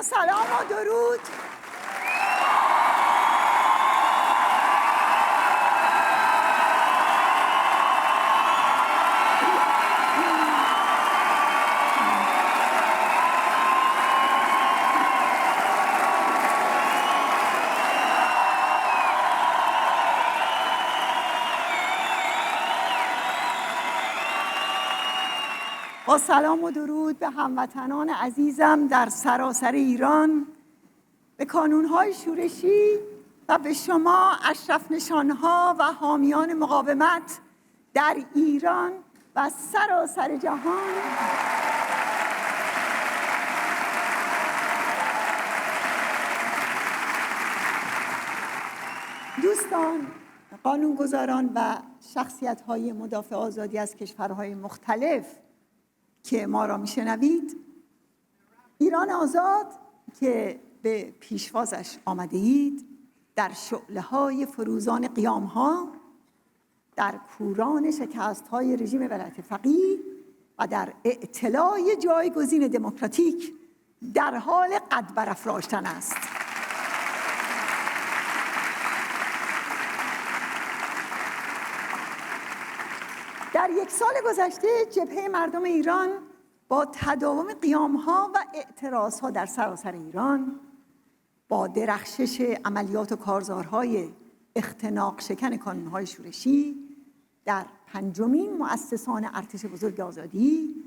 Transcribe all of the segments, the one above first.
سلام و درود. با سلام و درود به هموطنان عزیزم در سراسر ایران، به کانون‌های شورشی و به شما اشرف نشان‌ها و حامیان مقاومت در ایران و سراسر جهان. دوستان، قانونگذاران و شخصیت‌های مدافع آزادی از کشورهای مختلف که ما را میشنوید، ایران آزاد که به پیشوازش آمده اید در شعله‌های فروزان قیام‌ها، در کوران شکست‌های رژیم ولایت فقیه و در اعتلاع جایگزین دموکراتیک در حال قد برافراشتن است. در یک سال گذشته جبهه مردم ایران با تداوم قیام‌ها و اعتراض‌ها در سراسر ایران، با درخشش عملیات و کارزارهای اختناق شکن کانون‌های شورشی در پنجمین مؤسسان ارتش بزرگ آزادی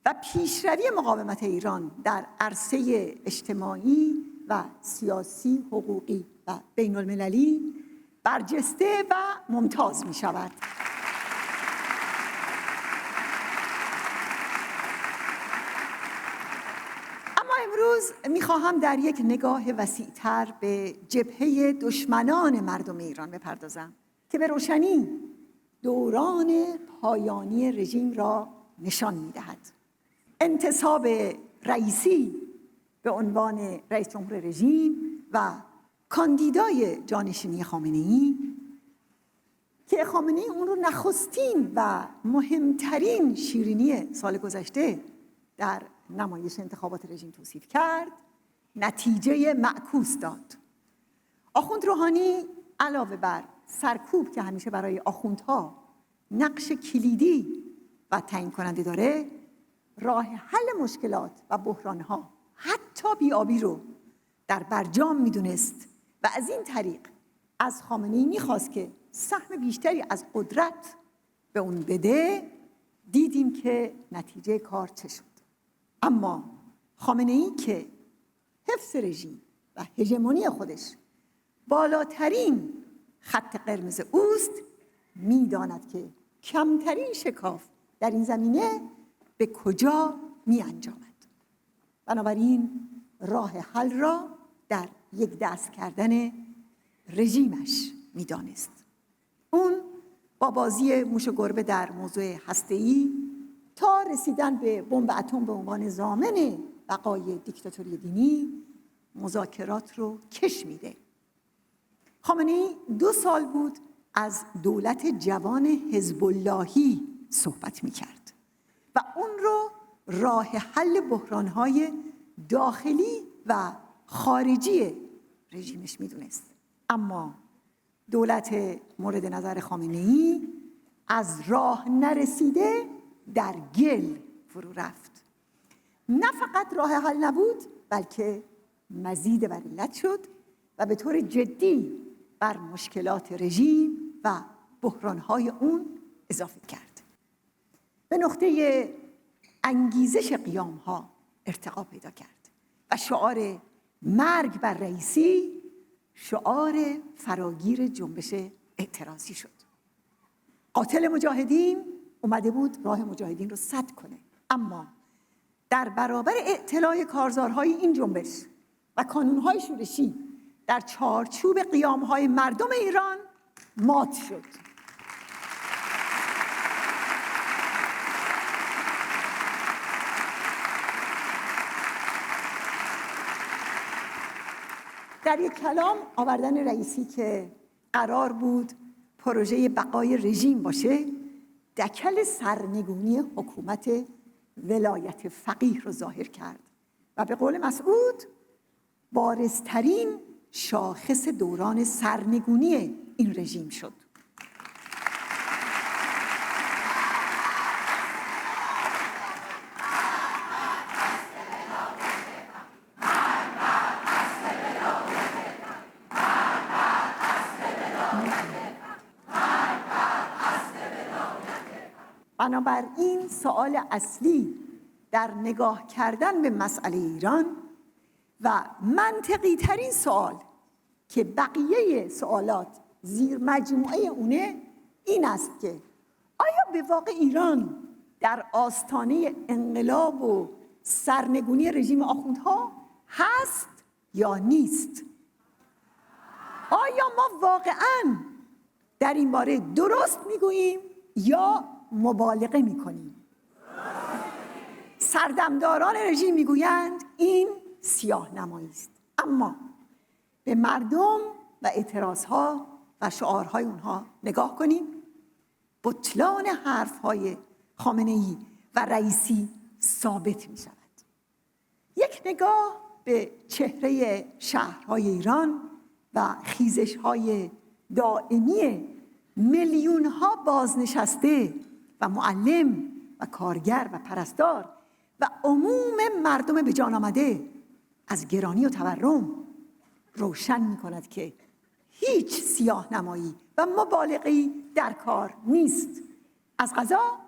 و پیشروی مقاومت ایران در عرصه اجتماعی و سیاسی، حقوقی و بین المللی برجسته و ممتاز می شود. امروز می‌خواهم در یک نگاه وسیع‌تر به جبهه دشمنان مردم ایران بپردازم که به روشنی دوران پایانی رژیم را نشان می‌دهد. انتصاب رئیسی به عنوان رئیس جمهور رژیم و کاندیدای جانشینی خامنه‌ای که خامنه‌ای اون رو نخستین و مهمترین شیرینی سال گذشته در نمایش انتخابات رژیم توصیف کرد، نتیجه معکوس داد. آخوند روحانی علاوه بر سرکوب که همیشه برای آخوندها نقش کلیدی و تعیین کننده داره، راه حل مشکلات و بحرانها حتی بی‌آبی رو در برجام میدونست و از این طریق از خامنه‌ای میخواست که سهم بیشتری از قدرت به اون بده. دیدیم که نتیجه کار چه شد. اما خامنه‌ای که حفظ رژیم و هژمونی خودش بالاترین خط قرمز اوست، می‌داند که کمترین شکاف در این زمینه به کجا می‌انجامد. بنابراین راه حل را در یک دست کردن رژیمش می‌دانست. اون با بازی موش و گربه در موضوع هسته‌ای تا رسیدن به بمب اتم به عنوان ضامن بقای دیکتاتوری دینی مذاکرات رو کش میده. خامنه‌ای 2 سال بود از دولت جوان حزب اللهی صحبت میکرد و اون رو راه حل بحرانهای داخلی و خارجی رژیمش میدونست. اما دولت مورد نظر خامنه‌ای از راه نرسیده در گل فرو رفت. نه فقط راه حل نبود، بلکه مزید بر علت شد و به طور جدی بر مشکلات رژیم و بحرانهای اون اضافه کرد. به نقطه انگیزش قیام‌ها ارتقا پیدا کرد و شعار مرگ بر رئیسی شعار فراگیر جنبش اعتراضی شد. قاتل مجاهدین اومده بود راه مجاهدین رو سد کنه، اما در برابر اعتلاع کارزارهای این جنبش و کانونهای شورشی در چارچوب قیامهای مردم ایران مات شد. در یک کلام آوردن رئیسی که قرار بود پروژه بقای رژیم باشه، دکل سرنگونی حکومت ولایت فقیه رو ظاهر کرد و به قول مسعود بارزترین شاخص دوران سرنگونی این رژیم شد. بنابراین سوال اصلی در نگاه کردن به مسئله ایران و منطقی ترین سوال که بقیه سوالات زیر مجموعه اونه این است که آیا به واقع ایران در آستانه انقلاب و سرنگونی رژیم آخوندها هست یا نیست؟ آیا ما واقعاً در این باره درست میگوییم یا مبالغه میکنیم؟ سردمداران رژیم میگویند این سیاه نمایی است، اما به مردم و اعتراضها و شعارهای اونها نگاه کنیم. بطلان حرفهای خامنه‌ای و رئیسی ثابت می شود. یک نگاه به چهره شهرهای ایران و خیزش‌های دائمی میلیون‌ها بازنشسته و معلم و کارگر و پرستار و عموم مردم به جان آمده از گرانی و تورم روشن می کند که هیچ سیاه نمایی و مبالغه‌ای در کار نیست. از قضا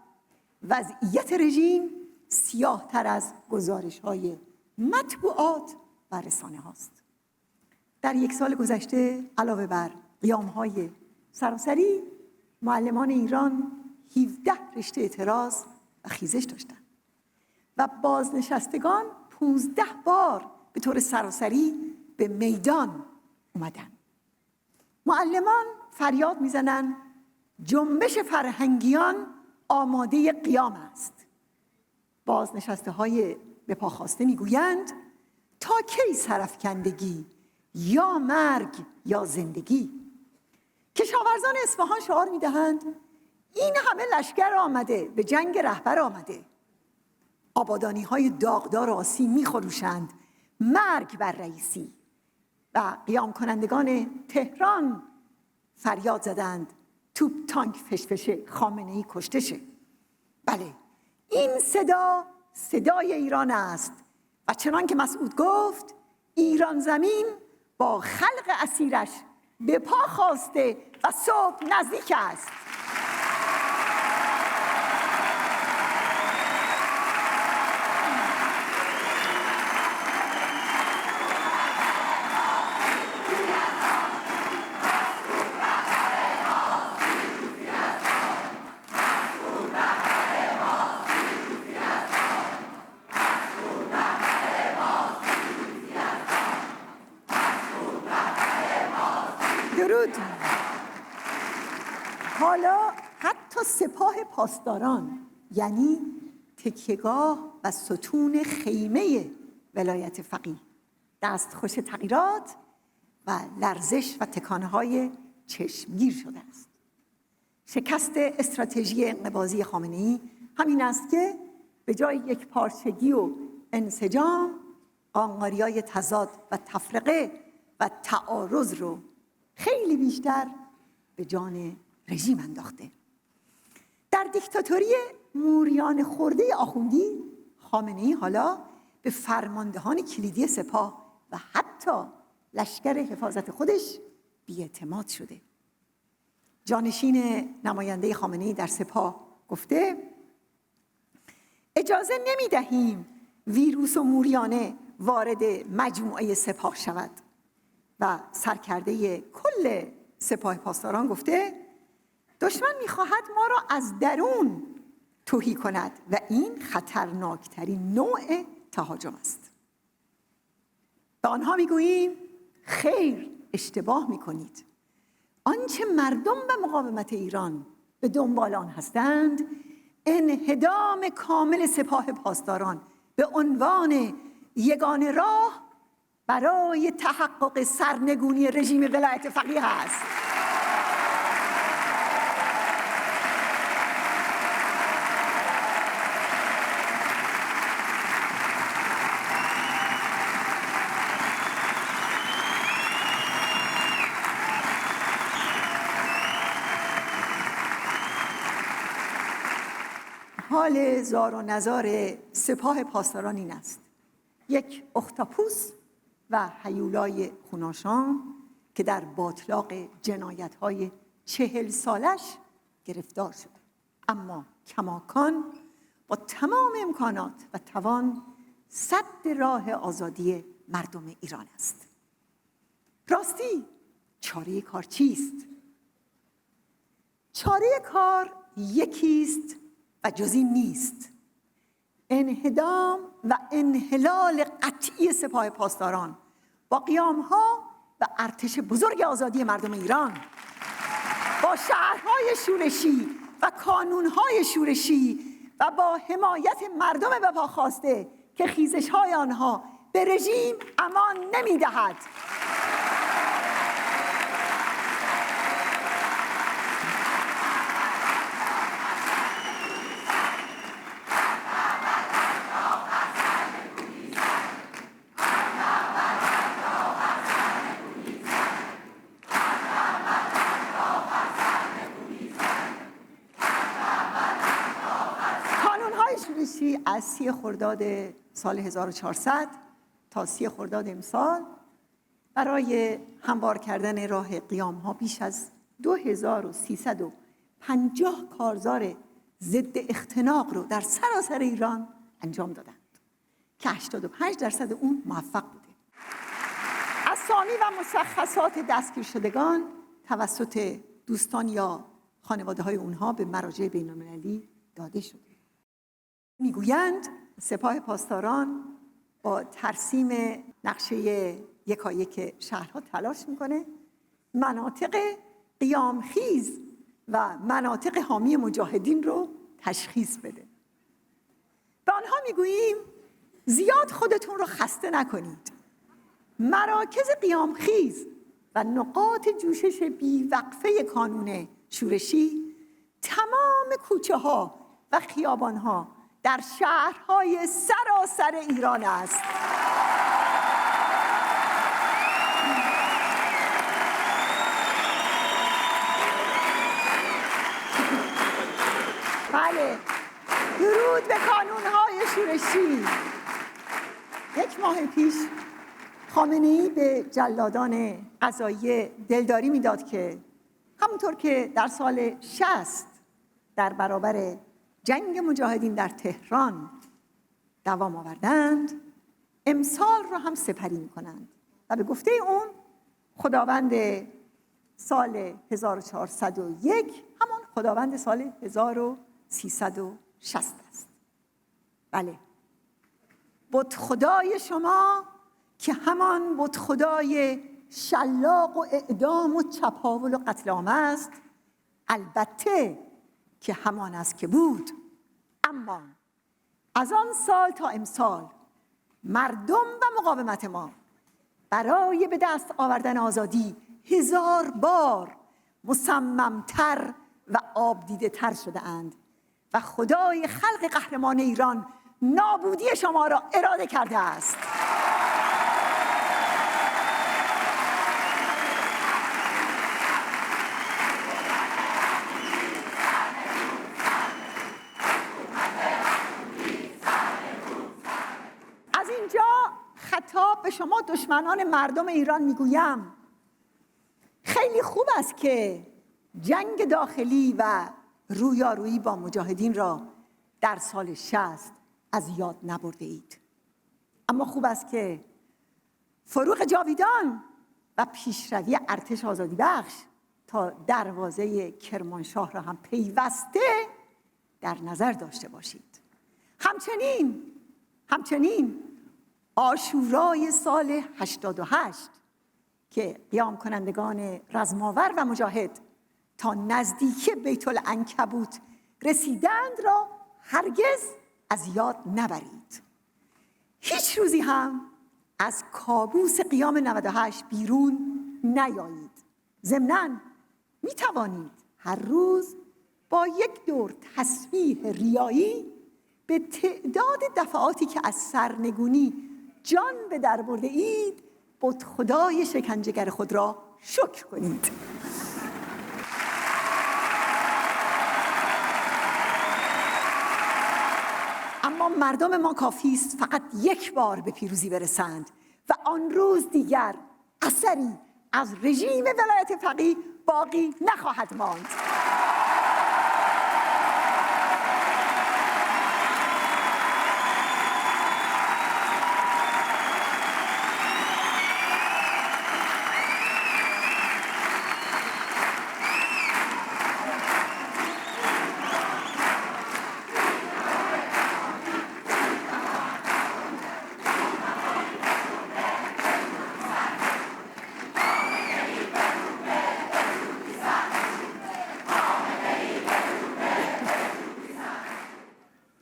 وضعیت رژیم سیاه تر از گزارش‌های مطبوعات و رسانه هاست. در یک سال گذشته علاوه بر قیام‌های سراسری، معلمان ایران 17 رشته اعتراض و خیزش داشتند و بازنشستگان 15 بار به طور سراسری به میدان اومدن. معلمان فریاد میزنن جنبش فرهنگیان آماده قیام است. بازنشسته های به پا خواسته میگویند تا کی سرافکندگی، یا مرگ یا زندگی. کشاورزان اصفهان شعار میدهند این همه لشکر آمده، به جنگ رهبر آمده. آبادانی های داغدار آسیم میخروشند مرگ بر رئیسی. و قیام کنندگان تهران فریاد زدند توپ تانک فشفشه، خامنه‌ای کشته شه. بله، این صدا صدای ایران است و چنان که مسعود گفت ایران زمین با خلق اسیرش به پا خواسته و صبح نزدیک است. درود. حالا حتی سپاه پاسداران، یعنی تکیهگاه و ستون خیمه ولایت فقیه، دستخوش تغییرات و لرزش و تکانه‌های چشمگیر شده است. شکست استراتژی انقباضی خامنه‌ای همین است که به جای یک پارچگی و انسجام، قانقاری‌های تضاد و تفرقه و تعارض رو خیلی بیشتر به جان رژیم انداخته. در دیکتاتوری موریان خورده آخوندی، خامنه‌ای حالا به فرماندهان کلیدی سپاه و حتی لشکر حفاظت خودش بی‌اعتماد شده. جانشین نماینده خامنه‌ای در سپاه گفته اجازه نمی‌دهیم ویروس و موریانه وارد مجموعه سپاه شود. و سرکرده کل سپاه پاسداران گفته دشمن می‌خواهد ما را از درون تهی کند و این خطرناکترین نوع تهاجم است. به آنها میگوییم خیر، اشتباه میکنید. آنچه مردم و مقاومت ایران به دنبال آن هستند انهدام کامل سپاه پاسداران به عنوان یگانه راه برای تحقق سرنگونی رژیم ولایت فقیه است. حال زار و نزار سپاه پاسداران این است: یک اختاپوس و هیولای خوناشام که در باطلاق جنایت‌های 40 سالش گرفتار شده، اما کماکان با تمام امکانات و توان سد راه آزادی مردم ایران است. راستی چاره کار چیست؟ چاره کار یکیست و جز این نیست: انهدام و انحلال قطعی سپاه پاسداران با قیام‌ها و ارتش بزرگ آزادی مردم ایران، با شهرهای شورشی و کانونهای شورشی و با حمایت مردم به پا خواسته که خیزش‌های آنها به رژیم امان نمی‌دهد. از 30 خرداد سال 1400 تا 30 خرداد امسال برای هموار کردن راه قیام‌ها بیش از 2350 کارزار ضد اختناق رو در سراسر ایران انجام دادند که 85% اون موفق بوده. اسامی و مشخصات دستگیر شدگان توسط دوستان یا خانواده‌های اونها به مراجع بین‌المللی داده شده. میگویند سپاه پاسداران با ترسیم نقشه یکایک شهرها تلاش میکنه مناطق قیامخیز و مناطق حامی مجاهدین رو تشخیص بده. به آنها میگوییم زیاد خودتون رو خسته نکنید. مراکز قیامخیز و نقاط جوشش بیوقفه کانون شورشی تمام کوچه ها و خیابان ها در شهرهای سراسر ایران است. بله، درود به کانونهای شورشی. 1 ماه پیش خامنه‌ای به جلادان قضایی دلداری میداد که همونطور که در سال 60 در برابر جنگ مجاهدین در تهران دوام آوردند، امسال را هم سپری می‌کنند و به گفته اون خداوند سال 1401 همان خداوند سال 1360 است. بله، بت خدای شما که همان بت خدای شلاق و اعدام و چپاول و قتل عام است، البته که همان است که بود. اما از آن سال تا امسال مردم و مقاومت ما برای به دست آوردن آزادی 1000 بار مصممتر و آبدیده تر شده اند و خدای خلق قهرمان ایران نابودی شما را اراده کرده است. از اینجا خطاب به شما دشمنان مردم ایران میگویم خیلی خوب است که جنگ داخلی و رویارویی با مجاهدین را در سال 60 از یاد نبرده اید، اما خوب است که فروغ جاویدان و پیشروی ارتش آزادی بخش تا دروازه کرمانشاه را هم پیوسته در نظر داشته باشید. همچنین عاشورای سال 88 که قیام کنندگان رزماور و مجاهد تا نزدیکی بیت العنکبوت رسیدند را هرگز از یاد نبرید. هیچ روزی هم از کابوس قیام 98 بیرون نیایید. ضمناً می توانید هر روز با یک دور تسبیح ریایی به تعداد دفعاتی که از سرنگونی جان به در برده اید بت خدای شکنجهگر خود را شکر کنید. اما مردم ما کافی است فقط یک بار به پیروزی برسند و آن روز دیگر اثری از رژیم ولایت فقیه باقی نخواهد ماند.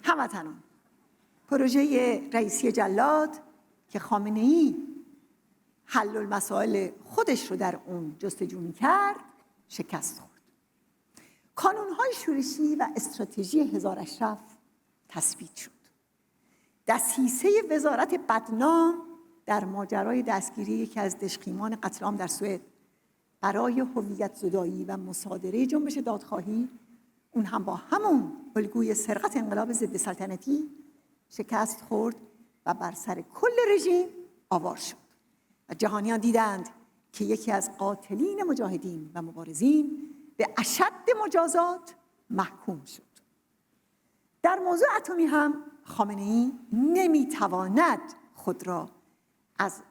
هموطنان، پروژه رئیسی جلاد که خامنه‌ای حل المسائل خودش رو در اون جستجو می‌کرد شکست خورد. کانون‌های شورشی و استراتژی هزار اشرف تثبیت شد. دسیسه وزارت بدنام در ماجرای دستگیری یکی از دژخیمان قتل عام در سوئد برای هویت زدایی و مصادره جنبش دادخواهی، اون هم با همون الگوی سرقت انقلاب ضد سلطنتی شکست خورد و بر سر کل رژیم آوار شد و جهانیان دیدند که یکی از قاتلین مجاهدین و مبارزین به اشد مجازات محکوم شد. در موضوع اتمی هم خامنه‌ای نمیتواند خود را از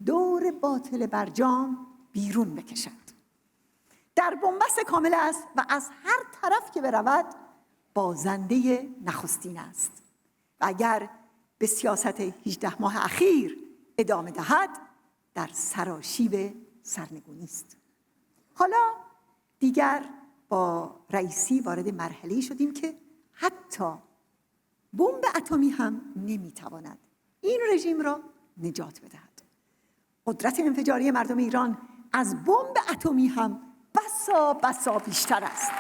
دور باطل برجام بیرون بکشد. در بنبست کامل است و از هر طرف که برود بازنده نخستین است و اگر به سیاست 18 ماه اخیر ادامه دهد در سراشیب سرنگونی است. حالا دیگر با رئیسی وارد مرحله‌ای شدیم که حتی بمب اتمی هم نمیتواند این رژیم را نجات بدهد. قدرت انفجاری مردم ایران از بمب اتمی هم بسا بیشتر است.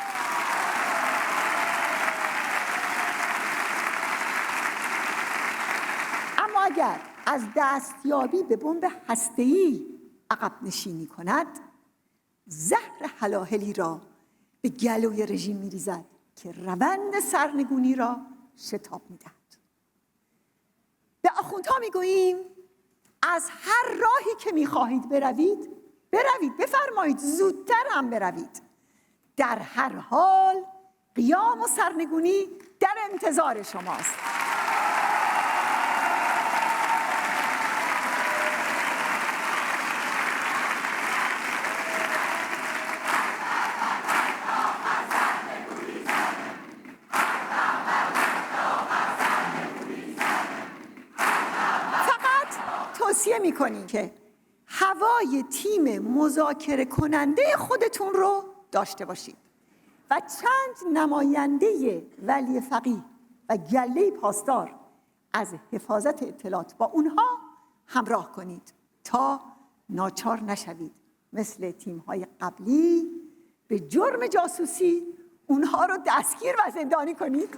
اما اگر از دستیابی به بمب هسته‌ای عقب نشینی کند، زهر هلاهلی را به گلوی رژیم می‌ریزد که روند سرنگونی را شتاب می‌دهد. به آخوندها می‌گوییم از هر راهی که می‌خواهید بروید، بفرمایید، زودتر هم بروید. در هر حال قیام و سرنگونی در انتظار شماست. فقط توصیه می‌کنیم که هوای تیم مذاکره کننده خودتون رو داشته باشید و چند نماینده ولی فقیه و گله پاسدار از حفاظت اطلاعات با اونها همراه کنید تا ناچار نشوید مثل تیم‌های قبلی به جرم جاسوسی اونها رو دستگیر و زندانی کنید.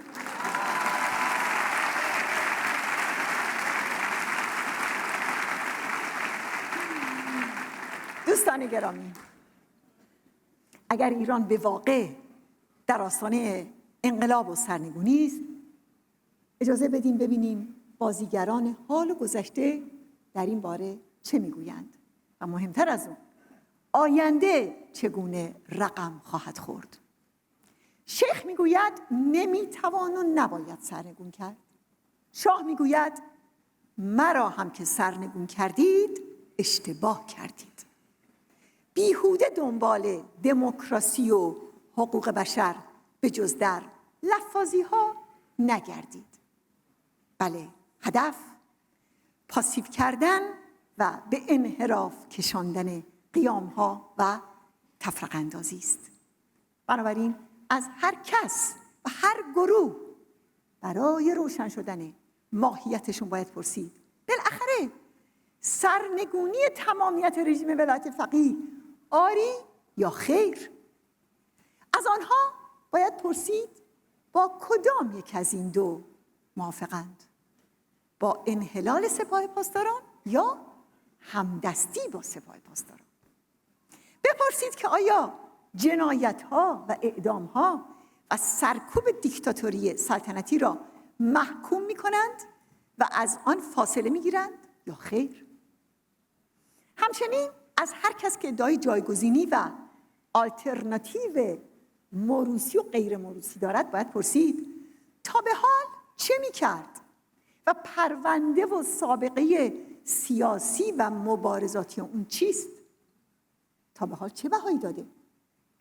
دوستان گرامی، اگر ایران به واقع در آستانه انقلاب و سرنگونی است، اجازه بدیم ببینیم بازیگران حال و گذشته در این باره چه میگویند و مهمتر از اون آینده چگونه رقم خواهد خورد. شیخ میگوید نمیتوان و نباید سرنگون کرد. شاه میگوید مرا هم که سرنگون کردید اشتباه کردید. بیهوده دنبال دموکراسی و حقوق بشر به جز در لفاظی ها نگردید. بله، هدف پاسیو کردن و به انحراف کشاندن قیام ها و تفرقه اندازی است. بنابراین از هر کس و هر گروه برای روشن شدن ماهیتشون باید پرسید. بالاخره سرنگونی تمامیت رژیم ولایت فقیه آری یا خیر؟ از آنها باید پرسید با کدام یک از این دو موافقند؟ با انحلال سپاه پاسداران یا همدستی با سپاه پاسداران؟ بپرسید که آیا جنایت‌ها و اعدام‌ها و سرکوب دیکتاتوری سلطنتی را محکوم میکنند و از آن فاصله میگیرند یا خیر؟ همچنین از هر کس که ادعای جایگزینی و آلترناتیو موروثی و غیر موروثی دارد باید پرسید تا به حال چه میکرد و پرونده و سابقه سیاسی و مبارزاتی اون چیست؟ تا به حال چه بهایی داده؟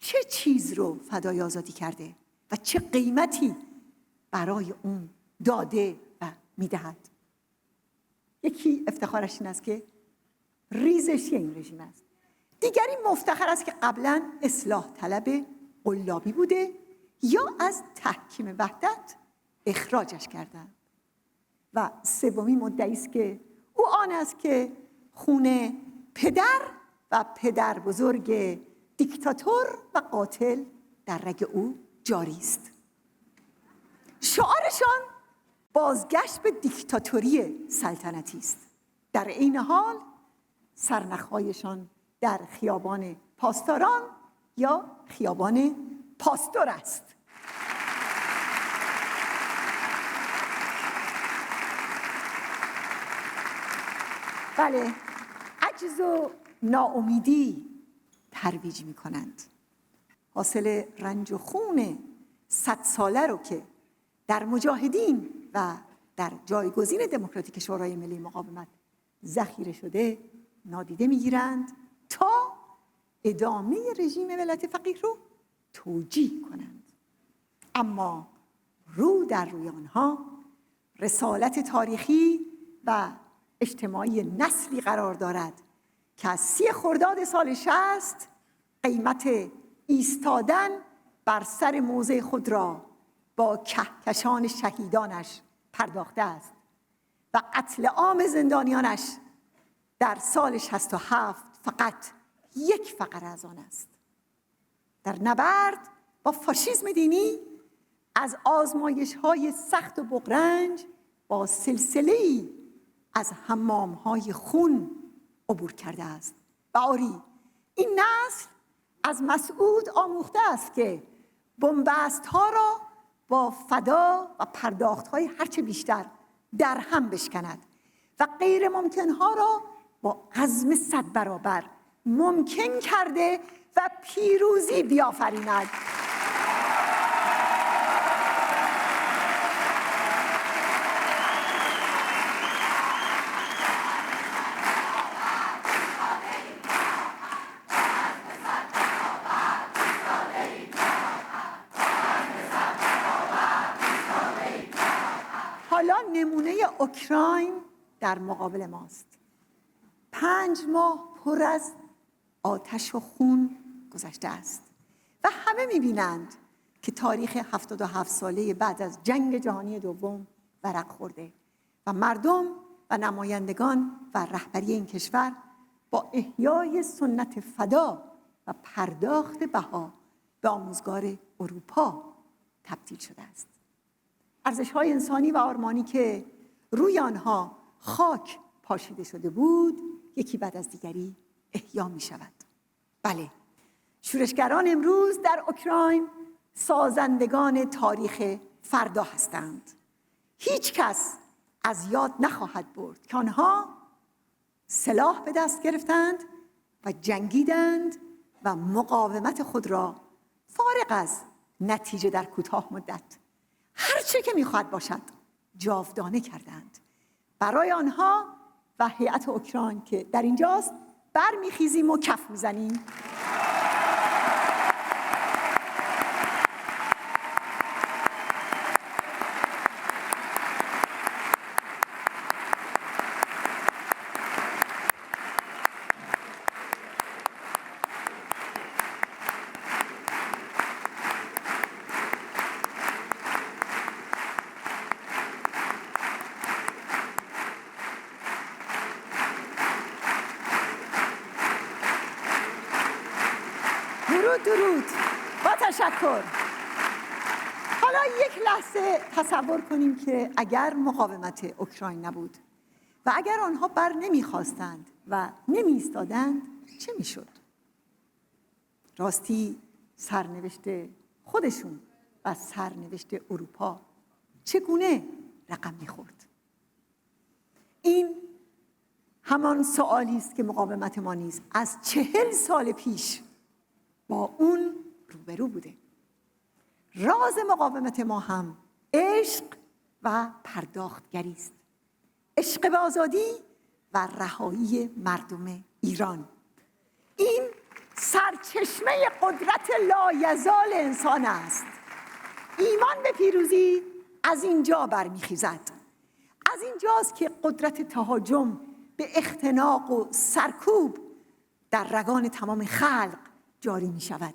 چه چیز رو فدای آزادی کرده و چه قیمتی برای اون داده و میدهد؟ یکی افتخارش این است که ریزشی این رژیم است. دیگری مفتخر است که قبلا اصلاح طلب قلابی بوده یا از تحکیم وحدت اخراجش کردند. و سومی مدعی است که او آن است که خون پدر و پدر بزرگ دیکتاتور و قاتل در رگ او جاری است. شعارشان بازگشت به دیکتاتوری سلطنتی است. در این حال سرنخ‌هایشان در خیابان پاسداران یا خیابان پاستور است. بله، عجز و ناامیدی ترویج می کنند. حاصل رنج و خون 100 ساله رو که در مجاهدین و در جایگزین دموکراتیک شورای ملی مقاومت ذخیره شده نادیده میگیرند تا ادامه رژیم ولایت فقیه رو توجیه کنند. اما رو در روی آنها رسالت تاریخی و اجتماعی نسلی قرار دارد که از 30 خرداد سال 60 قیمت ایستادن بر سر موضع خود را با کهکشان شهیدانش پرداخته است و قتل عام زندانیانش در سال 67 فقط یک فقره از آن است. در نبرد با فاشیسم دینی از آزمایش‌های سخت و بغرنج با سلسله‌ای از حمام‌های خون عبور کرده است. و آری، این نسل از مسعود آموخته است که بنبست‌ها را با فدا و پرداخت‌های هرچه بیشتر در هم بشکند و غیر ممکن‌ها را با عزم 100 برابر ممکن کرده و پیروزی بیافریند. حالا نمونه اوکراین در مقابل ماست. 5 ماه پر از آتش و خون گذشته است و همه می‌بینند که تاریخ 77 ساله بعد از جنگ جهانی دوم ورق خورده و مردم و نمایندگان و رهبری این کشور با احیای سنت فدا و پرداخت بها به آموزگار اروپا تبدیل شده است. ارزش‌های انسانی و آرمانی که روی آنها خاک پاشیده شده بود یکی بعد از دیگری احیا می شود. بله، شورشگران امروز در اوکراین سازندگان تاریخ فردا هستند. هیچ کس از یاد نخواهد برد که آنها سلاح به دست گرفتند و جنگیدند و مقاومت خود را فارغ از نتیجه در کوتاه مدت هر چه که میخواهد باشد جاودانه کردند. برای آنها و هیئت اوکراین که در اینجاست برمیخیزیم و کف میزنیم. درود با تشکر. حالا یک لحظه تصور کنیم که اگر مقاومت اوکراین نبود و اگر آنها بر نمیخواستند و نمی ایستادند چه میشد؟ راستی سرنوشت خودشون و سرنوشت اروپا چگونه رقم میخورد. این همان سوالی است که مقاومت ما نیز از 40 سال پیش با اون روبرو بوده. راز مقاومت ما هم عشق و پرداختگری است. عشق به آزادی و رهایی مردم ایران. این سرچشمه قدرت لایزال انسان است. ایمان به پیروزی از اینجا برمیخیزد. از اینجاست که قدرت تهاجم به اختناق و سرکوب در رگان تمام خلق جاری می شود.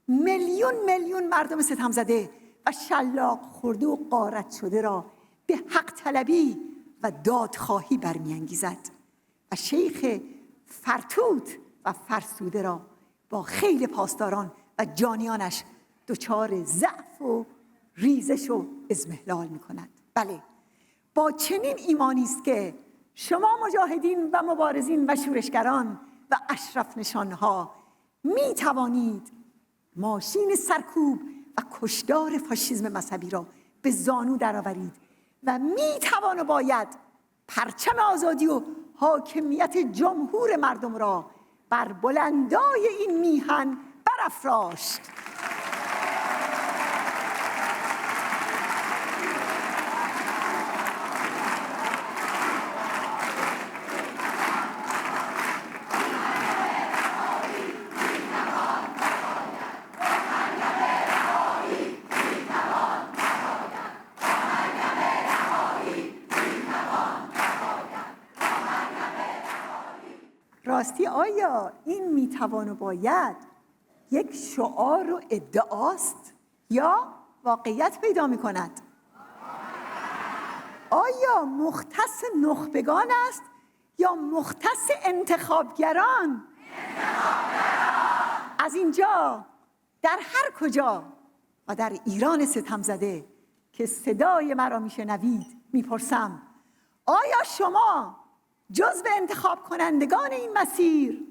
میلیون میلیون مردم ستم زده و شلاق خورده و غارت شده را به حق طلبی و دادخواهی برمی‌انگیزد و شیخ فرتوت و فرسوده را با خیل پاسداران و جانیانش دچار ضعف و ریزش و اضمحلال می‌کند. بله، با چنین ایمانی است که شما مجاهدین و مبارزین و شورشگران و اشرف نشانها می توانید ماشین سرکوب و کشدار فاشیسم مذهبی را به زانو درآورید و می توان و باید پرچم آزادی و حاکمیت جمهور مردم را بر بلندای این میهن برافراشت. راستی آیا این میتوان و باید یک شعار و ادعاست یا واقعیت پیدا میکند؟ آیا مختص نخبگان است یا مختص انتخابگران؟ از اینجا در هر کجا و در ایران ستم زده که صدای مرا میشنوید میپرسم آیا شما جزو انتخاب کنندگان این مسیر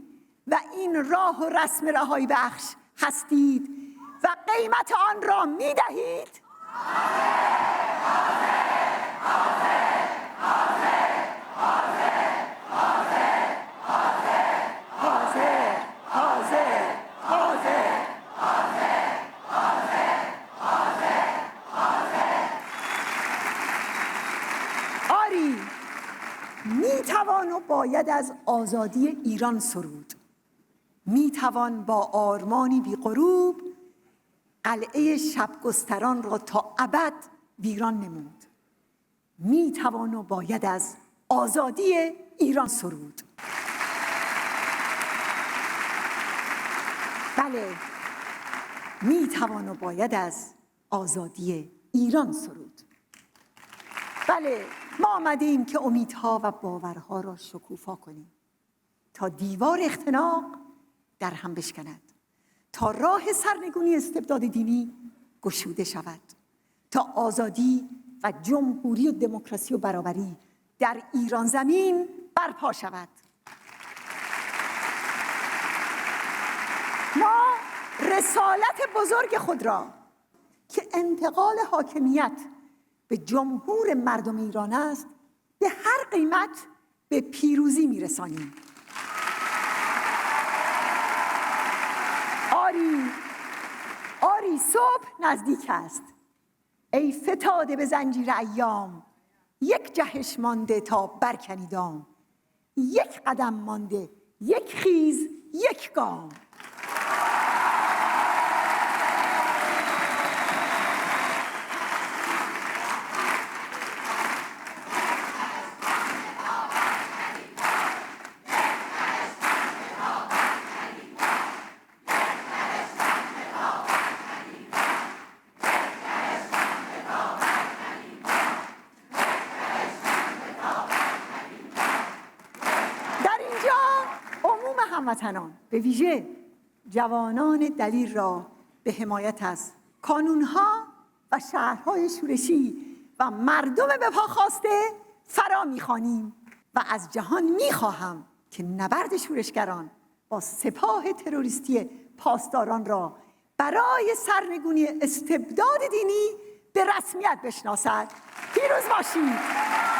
و این راه و رسم رهایی بخش هستید و قیمت آن را می دهید؟ میتوان و باید از آزادی ایران سرود. میتوان با آرمانی بی غروب قلعه شبگستران را تا ابد ویران نمود. میتوان و باید از آزادی ایران سرود. بله، میتوان و باید از آزادی ایران سرود. بله، ما آمدیم که امیدها و باورها را شکوفا کنیم تا دیوار اختناق در هم بشکند، تا راه سرنگونی استبداد دینی گشوده شود، تا آزادی و جمهوری و دموکراسی و برابری در ایران زمین برپا شود. ما رسالت بزرگ خود را که انتقال حاکمیت به جمهور مردم ایران است به هر قیمت به پیروزی میرسانیم. آری صبح نزدیک است. ای فتاده به زنجیر ایام، یک جهش مانده تا برکنی دام. یک قدم مانده، یک خیز، یک گام. هموطنان، به ویژه جوانان دلیر را به حمایت از کانونها و شهرهای شورشی و مردم به پا خواسته فرا می‌خوانیم و از جهان می‌خواهم که نبرد شورشگران با سپاه تروریستی پاسداران را برای سرنگونی استبداد دینی به رسمیت بشناسد. پیروز باشید.